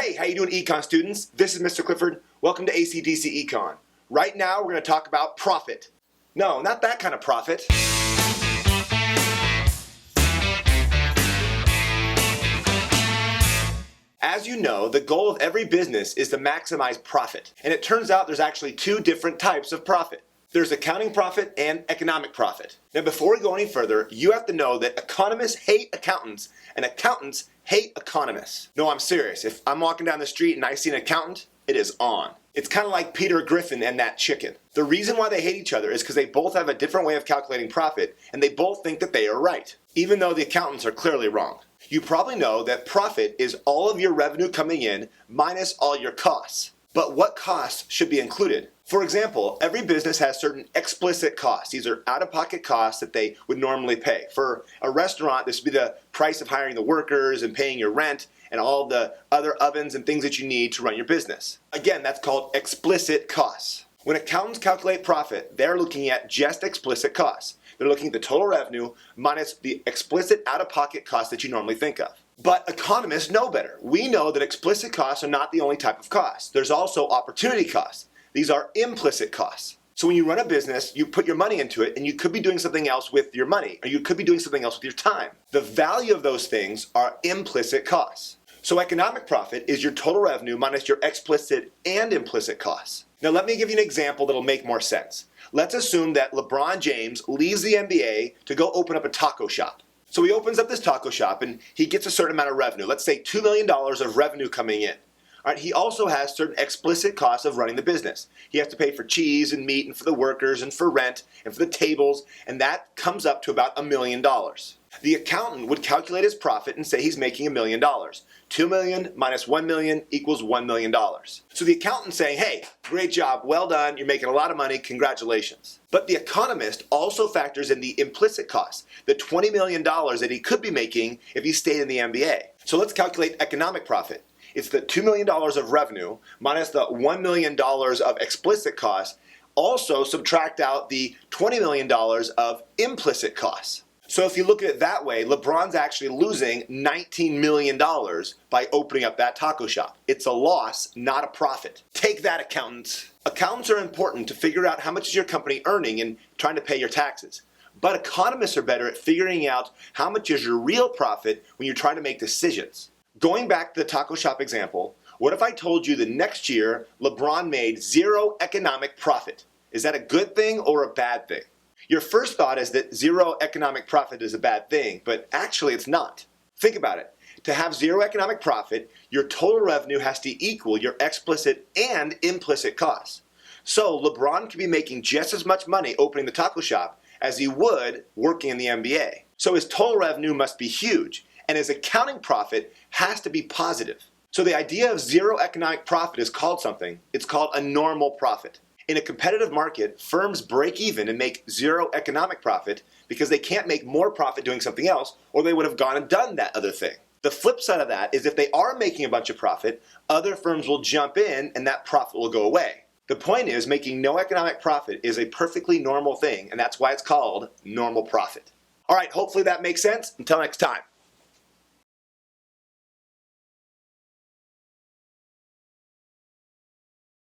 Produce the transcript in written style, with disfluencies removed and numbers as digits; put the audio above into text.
Hey, how you doing, Econ students? This is Mr. Clifford. Welcome to ACDC Econ. Right now, we're going to talk about profit. No, not that kind of profit. As you know, the goal of every business is to maximize profit. And it turns out there's actually two different types of profit. There's accounting profit and economic profit. Now, before we go any further, you have to know that economists hate accountants and accountants hate economists. No, I'm serious. If I'm walking down the street and I see an accountant, it is on. It's kind of like Peter Griffin and that chicken. The reason why they hate each other is because they both have a different way of calculating profit and they both think that they are right, even though the accountants are clearly wrong. You probably know that profit is all of your revenue coming in minus all your costs. But what costs should be included? For example, every business has certain explicit costs. These are out-of-pocket costs that they would normally pay. For a restaurant, this would be the price of hiring the workers and paying your rent and all the other ovens and things that you need to run your business. Again, that's called explicit costs. When accountants calculate profit, they're looking at just explicit costs. They're looking at the total revenue minus the explicit out-of-pocket costs that you normally think of. But economists know better. We know that explicit costs are not the only type of cost. There's also opportunity costs. These are implicit costs. So when you run a business, you put your money into it and you could be doing something else with your money, or you could be doing something else with your time. The value of those things are implicit costs. So economic profit is your total revenue minus your explicit and implicit costs. Now let me give you an example that'll make more sense. Let's assume that LeBron James leaves the NBA to go open up a taco shop. So he opens up this taco shop and he gets a certain amount of revenue. Let's say $2 million of revenue coming in. All right, he also has certain explicit costs of running the business. He has to pay for cheese and meat and for the workers and for rent and for the tables, and that comes up to about $1 million. The accountant would calculate his profit and say he's making $1 million. 2 million minus 1 million equals $1 million. So the accountant's saying, hey, great job, well done, you're making a lot of money, congratulations. But the economist also factors in the implicit costs, the $20 million that he could be making if he stayed in the NBA. So let's calculate economic profit. It's the $2 million of revenue minus the $1 million of explicit costs. Also subtract out the $20 million of implicit costs. So if you look at it that way, LeBron's actually losing $19 million by opening up that taco shop. It's a loss, not a profit. Take that, accountants. Accountants are important to figure out how much is your company earning and trying to pay your taxes. But economists are better at figuring out how much is your real profit when you're trying to make decisions. Going back to the taco shop example, what if I told you the next year LeBron made zero economic profit? Is that a good thing or a bad thing? Your first thought is that zero economic profit is a bad thing, but actually it's not. Think about it. To have zero economic profit, your total revenue has to equal your explicit and implicit costs. So LeBron could be making just as much money opening the taco shop as he would working in the NBA. So his total revenue must be huge, and his accounting profit has to be positive. So the idea of zero economic profit is called something. It's called a normal profit. In a competitive market, firms break even and make zero economic profit because they can't make more profit doing something else, or they would have gone and done that other thing. The flip side of that is if they are making a bunch of profit, other firms will jump in and that profit will go away. The point is, making no economic profit is a perfectly normal thing, and that's why it's called normal profit. All right, hopefully that makes sense. Until next time.